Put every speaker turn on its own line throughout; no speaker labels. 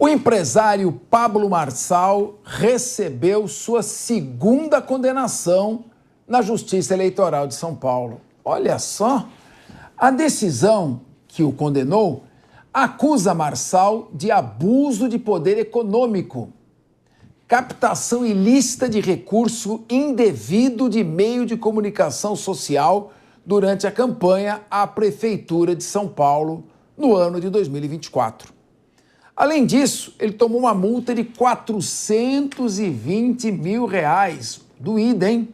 O empresário Pablo Marçal recebeu sua segunda condenação na Justiça Eleitoral de São Paulo. Olha só, a decisão que o condenou acusa Marçal de abuso de poder econômico, captação ilícita de recurso indevido de meio de comunicação social durante a campanha à Prefeitura de São Paulo no ano de 2024. Além disso, ele tomou uma multa de R$420 mil, doída, hein?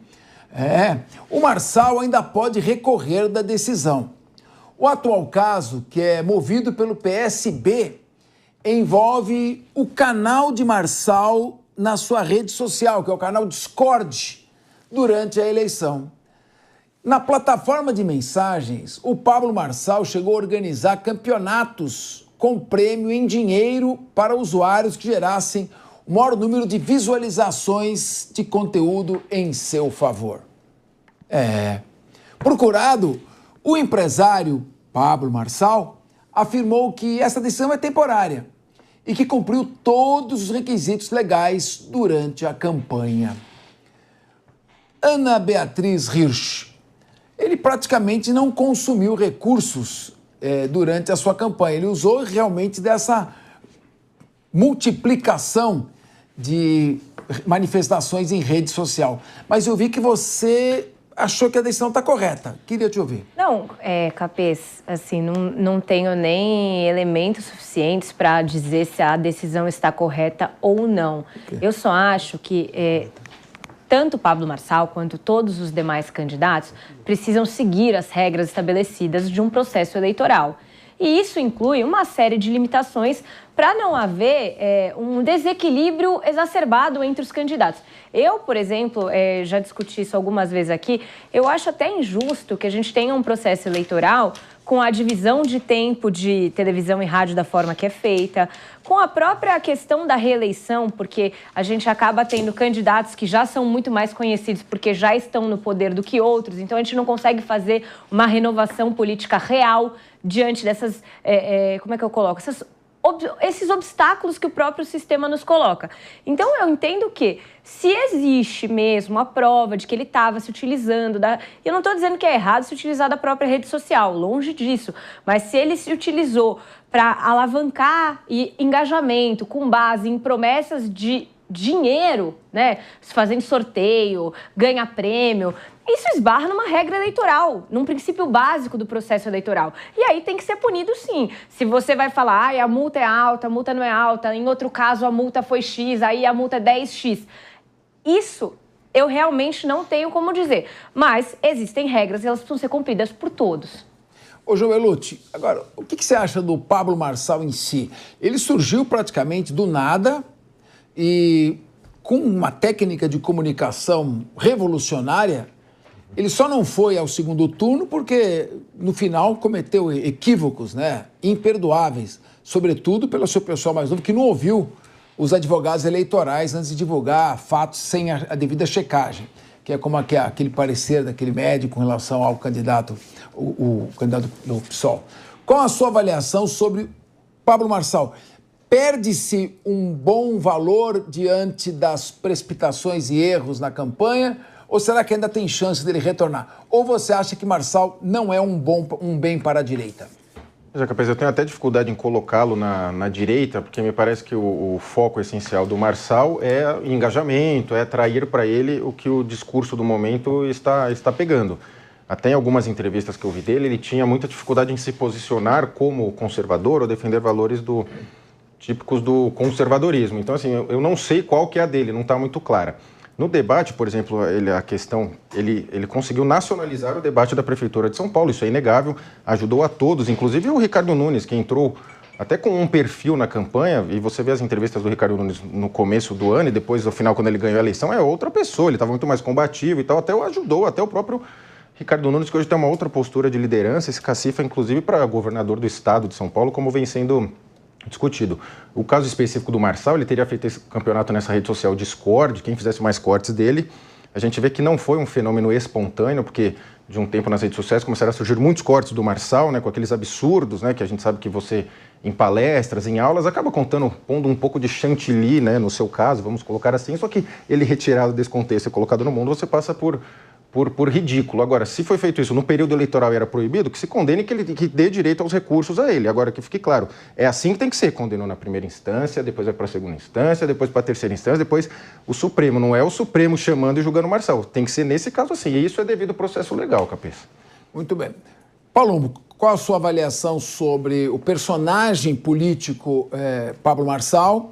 O Marçal ainda pode recorrer da decisão. O atual caso, que é movido pelo PSB, envolve o canal de Marçal na sua rede social, que é o canal Discord, durante a eleição. Na plataforma de mensagens, o Pablo Marçal chegou a organizar campeonatos com prêmio em dinheiro para usuários que gerassem o maior número de visualizações de conteúdo em seu favor. Procurado, o empresário Pablo Marçal afirmou que essa decisão é temporária e que cumpriu todos os requisitos legais durante a campanha. Ana Beatriz Hirsch, ele praticamente não consumiu recursos durante a sua campanha. Ele usou realmente dessa multiplicação de manifestações em rede social. Mas eu vi que você achou que a decisão está correta. Queria te ouvir.
Não, Capês, assim, não tenho nem elementos suficientes para dizer se a decisão está correta ou não. Okay. Eu só acho que tanto o Pablo Marçal quanto todos os demais candidatos precisam seguir as regras estabelecidas de um processo eleitoral. E isso inclui uma série de limitações para não haver um desequilíbrio exacerbado entre os candidatos. Eu, por exemplo, já discuti isso algumas vezes aqui, eu acho até injusto que a gente tenha um processo eleitoral com a divisão de tempo de televisão e rádio da forma que é feita, com a própria questão da reeleição, porque a gente acaba tendo candidatos que já são muito mais conhecidos porque já estão no poder do que outros, então a gente não consegue fazer uma renovação política real diante dessas, como é que eu coloco? Esses obstáculos que o próprio sistema nos coloca. Então, eu entendo que, se existe mesmo a prova de que ele estava se utilizando eu não estou dizendo que é errado se utilizar da própria rede social, longe disso, mas se ele se utilizou para alavancar engajamento com base em promessas de dinheiro, né, fazendo sorteio, ganha prêmio, isso esbarra numa regra eleitoral, num princípio básico do processo eleitoral. E aí tem que ser punido, sim. Se você vai falar, a multa é alta, a multa não é alta, em outro caso a multa foi X, aí a multa é 10X. Isso eu realmente não tenho como dizer. Mas existem regras e elas precisam ser cumpridas por todos.
Ô, João Belucci, agora, o que você acha do Pablo Marçal em si? Ele surgiu praticamente do nada e com uma técnica de comunicação revolucionária. Ele só não foi ao segundo turno porque, no final, cometeu equívocos, imperdoáveis, sobretudo pelo seu pessoal mais novo, que não ouviu os advogados eleitorais antes de divulgar fatos sem a devida checagem, que é como aquele parecer daquele médico em relação ao candidato, o candidato do PSOL. Qual a sua avaliação sobre Pablo Marçal? Perde-se um bom valor diante das precipitações e erros na campanha? Ou será que ainda tem chance dele retornar? Ou você acha que Marçal não é um bem para a direita?
Capaz, eu tenho até dificuldade em colocá-lo na direita, porque me parece que o foco essencial do Marçal é engajamento, é atrair para ele o que o discurso do momento está pegando. Até em algumas entrevistas que eu vi dele, ele tinha muita dificuldade em se posicionar como conservador ou defender valores típicos do conservadorismo. Então, assim, eu não sei qual que é a dele, não está muito clara. No debate, por exemplo, ele conseguiu nacionalizar o debate da Prefeitura de São Paulo, isso é inegável, ajudou a todos, inclusive o Ricardo Nunes, que entrou até com um perfil na campanha, e você vê as entrevistas do Ricardo Nunes no começo do ano e depois, no final, quando ele ganhou a eleição, é outra pessoa, ele estava muito mais combativo e tal, até ajudou, até o próprio Ricardo Nunes, que hoje tem uma outra postura de liderança, esse cacifa, inclusive, para governador do estado de São Paulo, como vem sendo discutido. O caso específico do Marçal, ele teria feito esse campeonato nessa rede social Discord, quem fizesse mais cortes dele, a gente vê que não foi um fenômeno espontâneo, porque de um tempo nas redes sociais, começaram a surgir muitos cortes do Marçal, né, com aqueles absurdos, né, que a gente sabe que você, em palestras, em aulas, acaba pondo um pouco de chantilly, né, no seu caso, vamos colocar assim, só que ele retirado desse contexto e colocado no mundo, você passa por ridículo. Agora, se foi feito isso no período eleitoral e era proibido, que se condene, que dê direito aos recursos a ele. Agora, que fique claro, é assim que tem que ser. Condenou na primeira instância, depois vai para a segunda instância, depois para a terceira instância, depois o Supremo. Não é o Supremo chamando e julgando o Marçal. Tem que ser nesse caso assim. E isso é devido ao processo legal, Capês.
Muito bem. Palumbo, qual a sua avaliação sobre o personagem político Pablo Marçal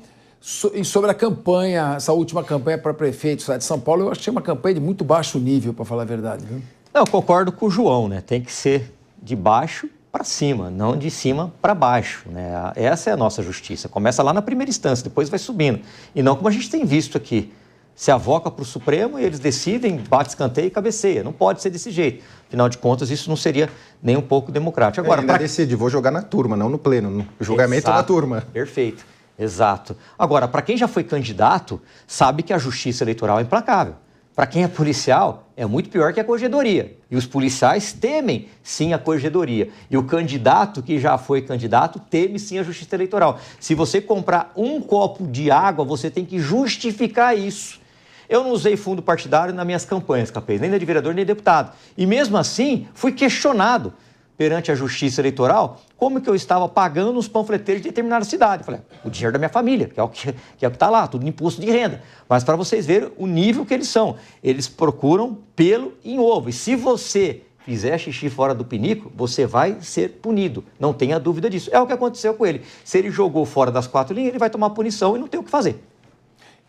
e sobre a campanha, essa última campanha para prefeito de São Paulo? Eu achei uma campanha de muito baixo nível, para falar a verdade, viu?
Não, eu concordo com o João, né? Tem que ser de baixo para cima, não de cima para baixo, né? Essa é a nossa justiça. Começa lá na primeira instância, depois vai subindo. E não como a gente tem visto aqui. Se avoca para o Supremo e eles decidem, bate escanteio e cabeceia. Não pode ser desse jeito. Afinal de contas, isso não seria nem um pouco democrático. Agora,
ainda decide, vou jogar na turma, não no pleno. No julgamento na turma.
Perfeito. Exato. Agora, para quem já foi candidato, sabe que a justiça eleitoral é implacável. Para quem é policial, é muito pior que a corregedoria. E os policiais temem, sim, a corregedoria. E o candidato que já foi candidato teme, sim, a justiça eleitoral. Se você comprar um copo de água, você tem que justificar isso. Eu não usei fundo partidário nas minhas campanhas, Capês, nem de vereador, nem de deputado. E mesmo assim, fui questionado perante a justiça eleitoral, como que eu estava pagando os panfleteiros de determinada cidade. Eu falei, o dinheiro da minha família, que é o que está lá, tudo imposto de renda. Mas para vocês verem o nível que eles são, eles procuram pelo em ovo. E se você fizer xixi fora do pinico, você vai ser punido. Não tenha dúvida disso. É o que aconteceu com ele. Se ele jogou fora das 4 linhas, ele vai tomar punição e não tem o que fazer.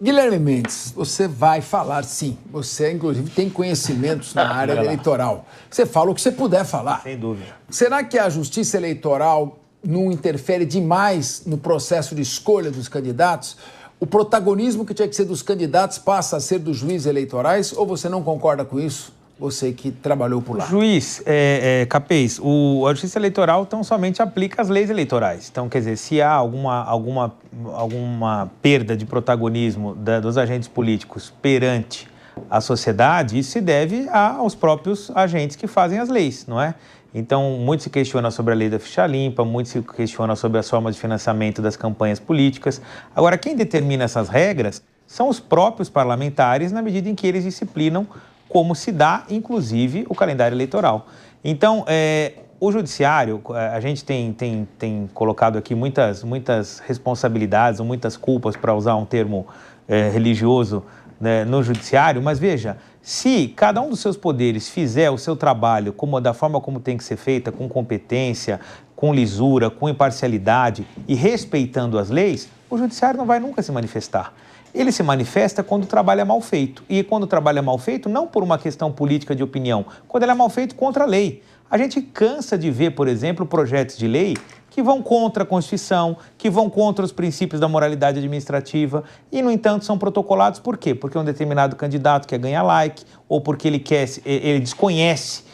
Guilherme Mendes, você vai falar sim. Você, inclusive, tem conhecimentos na área eleitoral. Você fala o que você puder falar.
Sem dúvida.
Será que a justiça eleitoral não interfere demais no processo de escolha dos candidatos? O protagonismo que tinha que ser dos candidatos passa a ser dos juízes eleitorais? Ou você não concorda com isso? Você que trabalhou por lá.
Juiz, Capês, a Justiça Eleitoral tão somente aplica as leis eleitorais. Então, quer dizer, se há alguma perda de protagonismo dos agentes políticos perante a sociedade, isso se deve aos próprios agentes que fazem as leis, não é? Então, muito se questiona sobre a lei da ficha limpa, muito se questiona sobre as formas de financiamento das campanhas políticas. Agora, quem determina essas regras são os próprios parlamentares, na medida em que eles disciplinam como se dá, inclusive, o calendário eleitoral. Então, o judiciário, a gente tem colocado aqui muitas responsabilidades ou muitas culpas, para usar um termo religioso, né, no judiciário, mas veja, se cada um dos seus poderes fizer o seu trabalho da forma como tem que ser feita, com competência, com lisura, com imparcialidade e respeitando as leis, o judiciário não vai nunca se manifestar. Ele se manifesta quando o trabalho é mal feito. E quando o trabalho é mal feito, não por uma questão política de opinião, quando ele é mal feito contra a lei. A gente cansa de ver, por exemplo, projetos de lei que vão contra a Constituição, que vão contra os princípios da moralidade administrativa e, no entanto, são protocolados por quê? Porque um determinado candidato quer ganhar like ou porque ele desconhece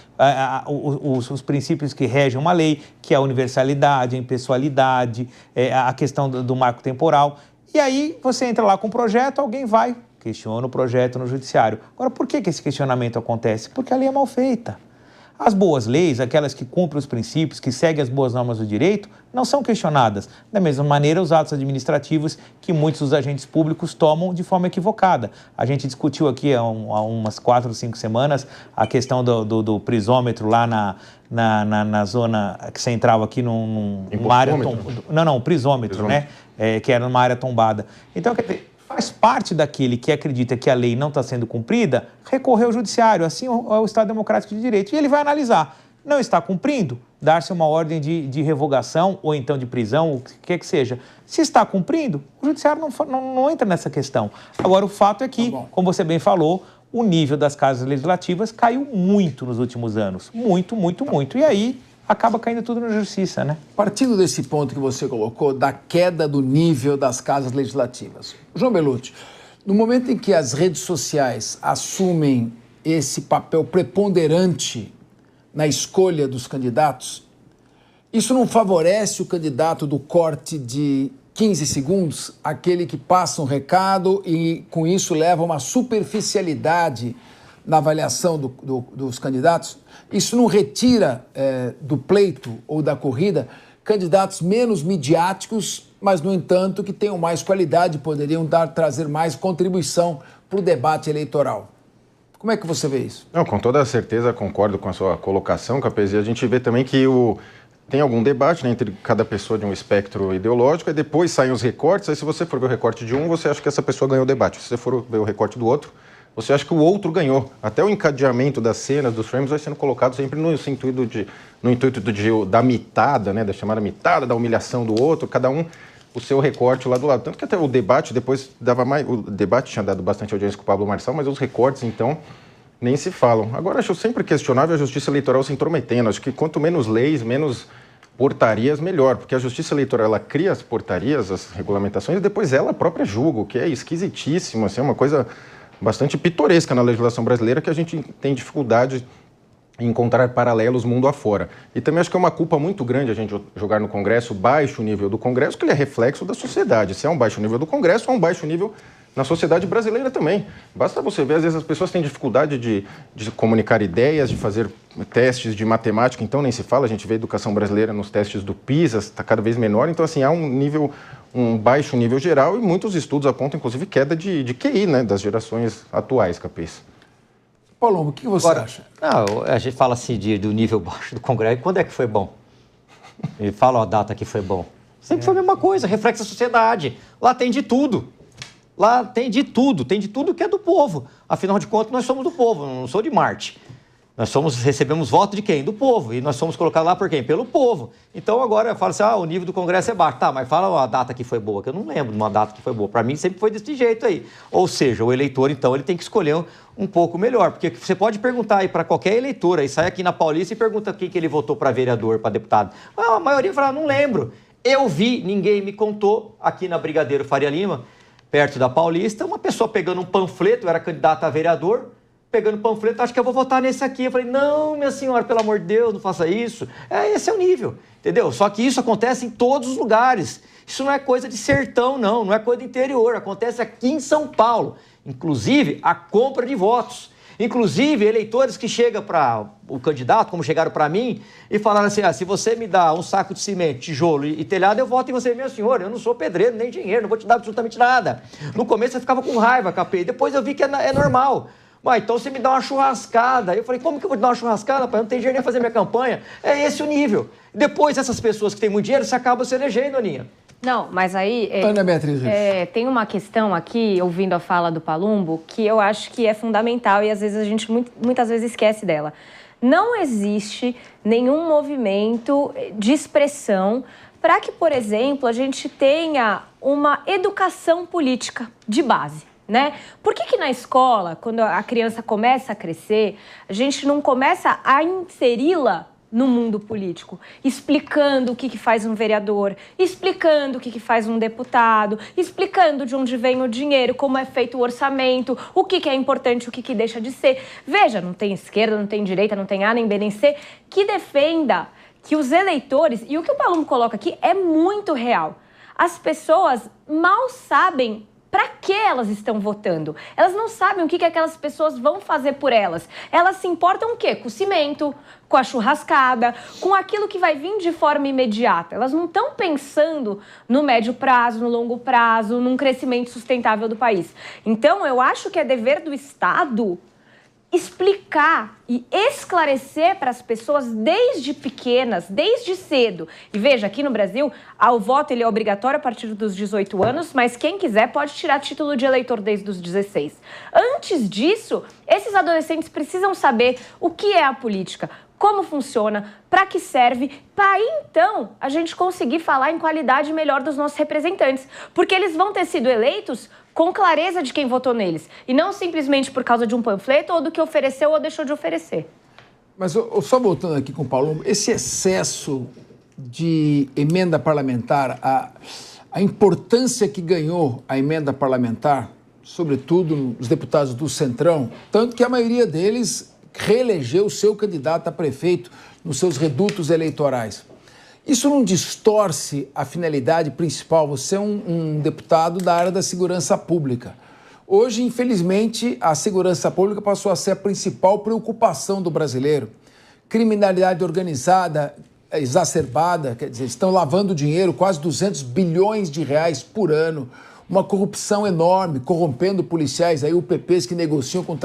os princípios que regem uma lei, que é a universalidade, a impessoalidade, a questão do marco temporal. E aí você entra lá com um projeto, alguém vai, questiona o projeto no judiciário. Agora, por que esse questionamento acontece? Porque a lei é mal feita. As boas leis, aquelas que cumprem os princípios, que seguem as boas normas do direito, não são questionadas. Da mesma maneira, os atos administrativos que muitos dos agentes públicos tomam de forma equivocada. A gente discutiu aqui há umas 4 ou 5 semanas a questão do prisômetro lá na zona que você entrava aqui numa área... Não, prisômetro, né? Que era numa área tombada. Então, quer dizer, faz parte daquele que acredita que a lei não está sendo cumprida, recorrer ao judiciário, assim é o Estado Democrático de Direito. E ele vai analisar, não está cumprindo, dar-se uma ordem de revogação ou então de prisão, o que quer que seja. Se está cumprindo, o judiciário não entra nessa questão. Agora, o fato é que, como você bem falou, o nível das casas legislativas caiu muito nos últimos anos. Muito, muito, muito. E aí acaba caindo tudo na justiça, né?
Partindo desse ponto que você colocou, da queda do nível das casas legislativas. João Belutti, no momento em que as redes sociais assumem esse papel preponderante na escolha dos candidatos, isso não favorece o candidato do corte de 15 segundos, aquele que passa um recado e com isso leva uma superficialidade na avaliação dos candidatos, isso não retira do pleito ou da corrida candidatos menos midiáticos, mas, no entanto, que tenham mais qualidade e poderiam trazer mais contribuição para o debate eleitoral. Como é que você vê isso?
Não, com toda certeza concordo com a sua colocação, Capês, e a gente vê também que tem algum debate, né, entre cada pessoa de um espectro ideológico, e depois saem os recortes, aí se você for ver o recorte de um, você acha que essa pessoa ganhou o debate. Se você for ver o recorte do outro, você acha que o outro ganhou. Até o encadeamento das cenas, dos frames, vai sendo colocado sempre no intuito da mitada, né, da chamada mitada, da humilhação do outro, cada um o seu recorte lá do lado. Tanto que até o debate depois dava mais... O debate tinha dado bastante audiência com o Pablo Marçal, mas os recortes, então, nem se falam. Agora, acho sempre questionável a Justiça Eleitoral se intrometendo. Acho que quanto menos leis, menos portarias, melhor. Porque a Justiça Eleitoral, ela cria as portarias, as regulamentações, e depois ela própria julga, o que é esquisitíssimo, assim, é uma coisa bastante pitoresca na legislação brasileira que a gente tem dificuldade em encontrar paralelos mundo afora. E também acho que é uma culpa muito grande a gente jogar no Congresso baixo nível do Congresso, que ele é reflexo da sociedade. Se é um baixo nível do Congresso, é um baixo nível na sociedade brasileira também. Basta você ver, às vezes as pessoas têm dificuldade de comunicar ideias, de fazer testes de matemática, então nem se fala, a gente vê a educação brasileira nos testes do PISA, está cada vez menor, então assim, há um baixo nível geral e muitos estudos apontam, inclusive, queda de QI, né, das gerações atuais, Capês.
Paulo, o que você acha?
Não, a gente fala assim do nível baixo do Congresso. Quando é que foi bom? E fala a data que foi bom. Sempre foi a mesma coisa, reflexo da sociedade. Lá tem de tudo. Lá tem de tudo que é do povo. Afinal de contas, nós somos do povo, não sou de Marte. Recebemos voto de quem? Do povo. E nós somos colocados lá por quem? Pelo povo. Então agora fala assim, o nível do Congresso é baixo. Tá, mas fala a data que foi boa, que eu não lembro de uma data que foi boa. Para mim sempre foi desse jeito aí. Ou seja, o eleitor, então, ele tem que escolher um pouco melhor. Porque você pode perguntar aí para qualquer eleitor, aí sai aqui na Paulista e pergunta quem que ele votou para vereador, para deputado. A maioria fala, não lembro. Eu vi, ninguém me contou, aqui na Brigadeiro Faria Lima, perto da Paulista, uma pessoa pegando um panfleto, eu era candidato a vereador, pegando panfleto, acho que eu vou votar nesse aqui. Eu falei, não, minha senhora, pelo amor de Deus, não faça isso. Esse é o nível, entendeu? Só que isso acontece em todos os lugares. Isso não é coisa de sertão, não é coisa do interior. Acontece aqui em São Paulo. Inclusive, a compra de votos. Inclusive, eleitores que chegam para o candidato, como chegaram para mim, e falaram assim, se você me dá um saco de cimento, tijolo e telhado, eu voto em você, minha senhora. Eu não sou pedreiro, nem engenheiro, não vou te dar absolutamente nada. No começo eu ficava com raiva, Capê. Depois eu vi que é normal. Então você me dá uma churrascada. Eu falei, como que eu vou te dar uma churrascada, pai? Eu não tenho dinheiro nem fazer minha campanha. É esse o nível. Depois, essas pessoas que têm muito dinheiro, você acaba se elegendo, Aninha.
Não, mas aí...
Ana Beatriz.
Tem uma questão aqui, ouvindo a fala do Palumbo, que eu acho que é fundamental e às vezes a gente muitas vezes esquece dela. Não existe nenhum movimento de expressão para que, por exemplo, a gente tenha uma educação política de base. Né? Por que na escola, quando a criança começa a crescer, a gente não começa a inseri-la no mundo político, explicando o que faz um vereador, explicando o que faz um deputado, explicando de onde vem o dinheiro, como é feito o orçamento, o que é importante, o que deixa de ser. Veja, não tem esquerda, não tem direita, não tem A, nem B, nem C, que defenda que os eleitores, e o que o Palumbo coloca aqui é muito real, as pessoas mal sabem para que elas estão votando. Elas não sabem o que aquelas pessoas vão fazer por elas. Elas se importam o quê? Com o cimento, com a churrascada, com aquilo que vai vir de forma imediata. Elas não estão pensando no médio prazo, no longo prazo, num crescimento sustentável do país. Então, eu acho que é dever do Estado explicar e esclarecer para as pessoas desde pequenas, desde cedo. E veja, aqui no Brasil, o voto ele é obrigatório a partir dos 18 anos, mas quem quiser pode tirar título de eleitor desde os 16. Antes disso, esses adolescentes precisam saber o que é a política, como funciona, para que serve, para então a gente conseguir falar em qualidade melhor dos nossos representantes. Porque eles vão ter sido eleitos com clareza de quem votou neles, e não simplesmente por causa de um panfleto ou do que ofereceu ou deixou de oferecer.
Mas só voltando aqui com o Paulo, esse excesso de emenda parlamentar, a importância que ganhou a emenda parlamentar, sobretudo os deputados do Centrão, tanto que a maioria deles reelegeu o seu candidato a prefeito nos seus redutos eleitorais. Isso não distorce a finalidade principal? Você é um deputado da área da segurança pública. Hoje, infelizmente, a segurança pública passou a ser a principal preocupação do brasileiro. Criminalidade organizada, exacerbada, quer dizer, estão lavando dinheiro, quase 200 bilhões de reais por ano. Uma corrupção enorme, corrompendo policiais, aí UPPs que negociam com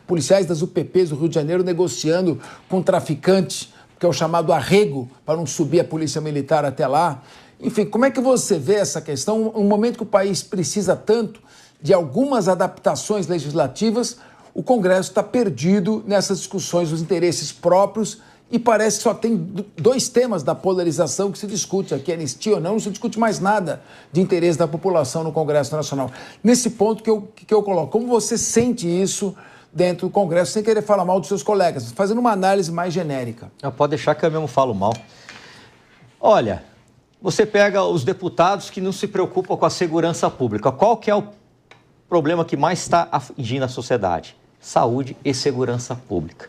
policiais das UPPs do Rio de Janeiro negociando com traficantes, que é o chamado arrego, para não subir a polícia militar até lá. Enfim, como é que você vê essa questão? Um momento que o país precisa tanto de algumas adaptações legislativas, o Congresso está perdido nessas discussões dos interesses próprios e parece que só tem dois temas da polarização que se discute aqui, anistia ou não se discute mais nada de interesse da população no Congresso Nacional. Nesse ponto que eu coloco, como você sente isso dentro do Congresso, sem querer falar mal dos seus colegas, fazendo uma análise mais genérica?
Pode deixar que eu mesmo falo mal. Olha, você pega os deputados que não se preocupam com a segurança pública. Qual que é o problema que mais está atingindo a sociedade? Saúde e segurança pública.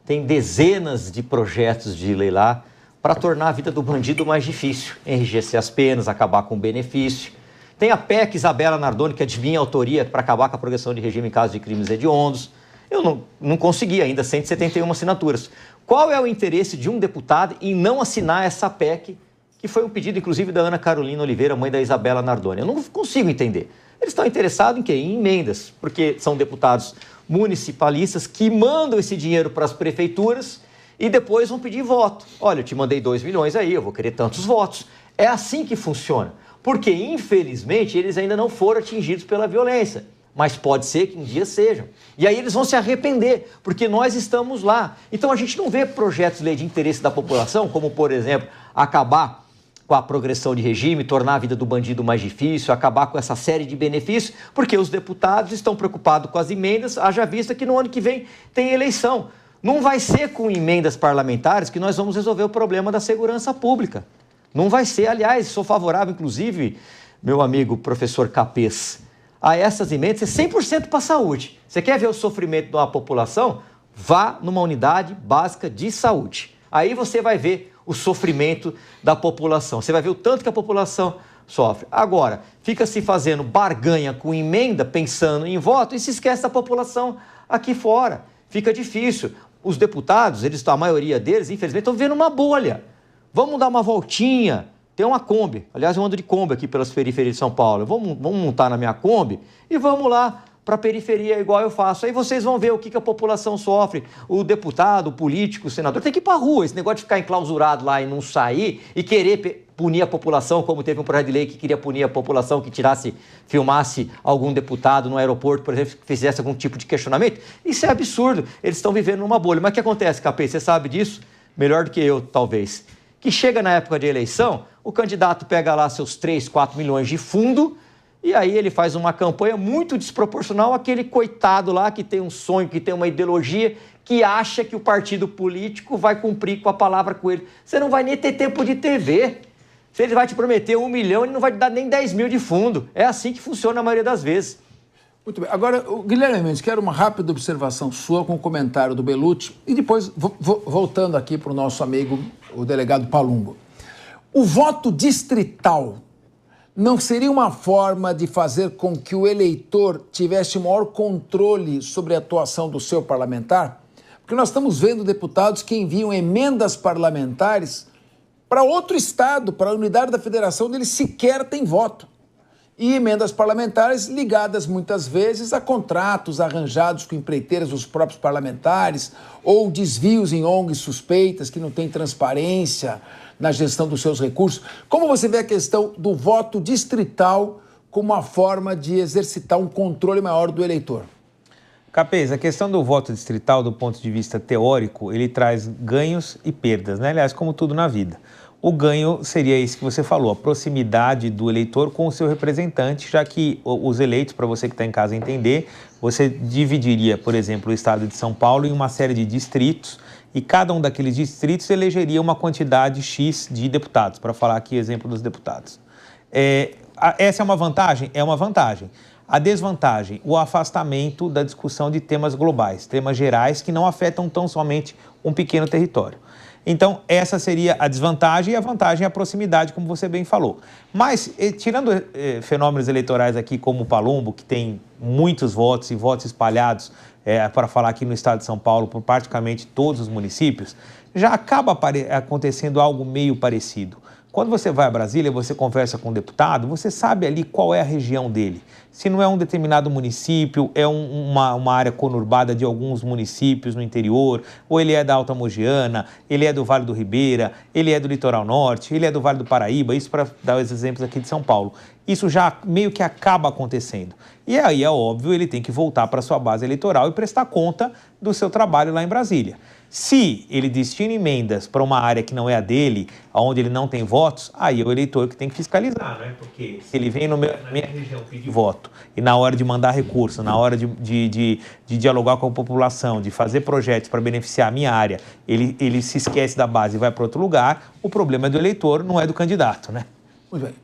Tem dezenas de projetos de lei lá para tornar a vida do bandido mais difícil, enrijecer as penas, acabar com o benefício. Tem a PEC Isabela Nardoni, que adivinha a autoria para acabar com a progressão de regime em caso de crimes hediondos. Eu não consegui ainda 171 assinaturas. Qual é o interesse de um deputado em não assinar essa PEC, que foi um pedido, inclusive, da Ana Carolina Oliveira, mãe da Isabela Nardoni? Eu não consigo entender. Eles estão interessados em quê? Em emendas, porque são deputados municipalistas que mandam esse dinheiro para as prefeituras e depois vão pedir voto. Olha, eu te mandei 2 milhões aí, eu vou querer tantos votos. É assim que funciona, porque, infelizmente, eles ainda não foram atingidos pela violência, mas pode ser que um dia sejam. E aí eles vão se arrepender, porque nós estamos lá. Então a gente não vê projetos de lei de interesse da população, como, por exemplo, acabar com a progressão de regime, tornar a vida do bandido mais difícil, acabar com essa série de benefícios, porque os deputados estão preocupados com as emendas, haja vista que no ano que vem tem eleição. Não vai ser com emendas parlamentares que nós vamos resolver o problema da segurança pública. Não vai ser, aliás, sou favorável, inclusive, meu amigo professor Capês, a essas emendas, é 100% para a saúde. Você quer ver o sofrimento de uma população? Vá numa unidade básica de saúde. Aí você vai ver o sofrimento da população. Você vai ver o tanto que a população sofre. Agora, fica se fazendo barganha com emenda, pensando em voto, e se esquece da população aqui fora. Fica difícil. Os deputados, a maioria deles, infelizmente, estão vivendo uma bolha. Vamos dar uma voltinha. Tem uma Kombi. Aliás, eu ando de Kombi aqui pelas periferias de São Paulo. Vamos montar na minha Kombi e vamos lá para a periferia, igual eu faço. Aí vocês vão ver o que a população sofre. O deputado, o político, o senador tem que ir para a rua. Esse negócio de ficar enclausurado lá e não sair e querer punir a população, como teve um projeto de lei que queria punir a população que filmasse algum deputado no aeroporto, por exemplo, que fizesse algum tipo de questionamento. Isso é absurdo. Eles estão vivendo numa bolha. Mas o que acontece, Capê? Você sabe disso melhor do que eu, talvez. Que chega na época de eleição, o candidato pega lá seus 3, 4 milhões de fundo e aí ele faz uma campanha muito desproporcional àquele coitado lá que tem um sonho, que tem uma ideologia, que acha que o partido político vai cumprir com a palavra com ele. Você não vai nem ter tempo de TV. Se ele vai te prometer 1 milhão, ele não vai te dar nem 10 mil de fundo. É assim que funciona a maioria das vezes.
Muito bem. Agora, Guilherme Mendes, quero uma rápida observação sua com o comentário do Bellucci e depois, voltando aqui para o nosso amigo, o delegado Palumbo. O voto distrital não seria uma forma de fazer com que o eleitor tivesse maior controle sobre a atuação do seu parlamentar? Porque nós estamos vendo deputados que enviam emendas parlamentares para outro estado, para a unidade da federação, onde eles sequer têm voto. E emendas parlamentares ligadas muitas vezes a contratos arranjados com empreiteiras dos próprios parlamentares ou desvios em ONGs suspeitas que não têm transparência na gestão dos seus recursos. Como você vê a questão do voto distrital como uma forma de exercitar um controle maior do eleitor?
Capês, a questão do voto distrital, do ponto de vista teórico, ele traz ganhos e perdas, né? Aliás, como tudo na vida. O ganho seria isso que você falou, a proximidade do eleitor com o seu representante, já que os eleitos, para você que está em casa entender, você dividiria, por exemplo, o estado de São Paulo em uma série de distritos e cada um daqueles distritos elegeria uma quantidade X de deputados, para falar aqui exemplo dos deputados. Essa é uma vantagem? É uma vantagem. A desvantagem, o afastamento da discussão de temas globais, temas gerais que não afetam tão somente um pequeno território. Então, essa seria a desvantagem, e a vantagem é a proximidade, como você bem falou. Mas, tirando fenômenos eleitorais aqui como o Palumbo, que tem muitos votos e votos espalhados, para falar aqui no estado de São Paulo, por praticamente todos os municípios, já acaba acontecendo algo meio parecido. Quando você vai a Brasília, você conversa com um deputado, você sabe ali qual é a região dele. Se não é um determinado município, é uma área conurbada de alguns municípios no interior, ou ele é da Alta Mogiana, ele é do Vale do Ribeira, ele é do Litoral Norte, ele é do Vale do Paraíba, isso para dar os exemplos aqui de São Paulo. Isso já meio que acaba acontecendo. E aí, é óbvio, ele tem que voltar para a sua base eleitoral e prestar conta do seu trabalho lá em Brasília. Se ele destina emendas para uma área que não é a dele, onde ele não tem votos, aí é o eleitor que tem que fiscalizar, né? Porque se ele vem na minha região pedir voto e na hora de mandar recurso, na hora de dialogar com a população, de fazer projetos para beneficiar a minha área, ele se esquece da base e vai para outro lugar, o problema é do eleitor, não é do candidato, né?
Muito bem.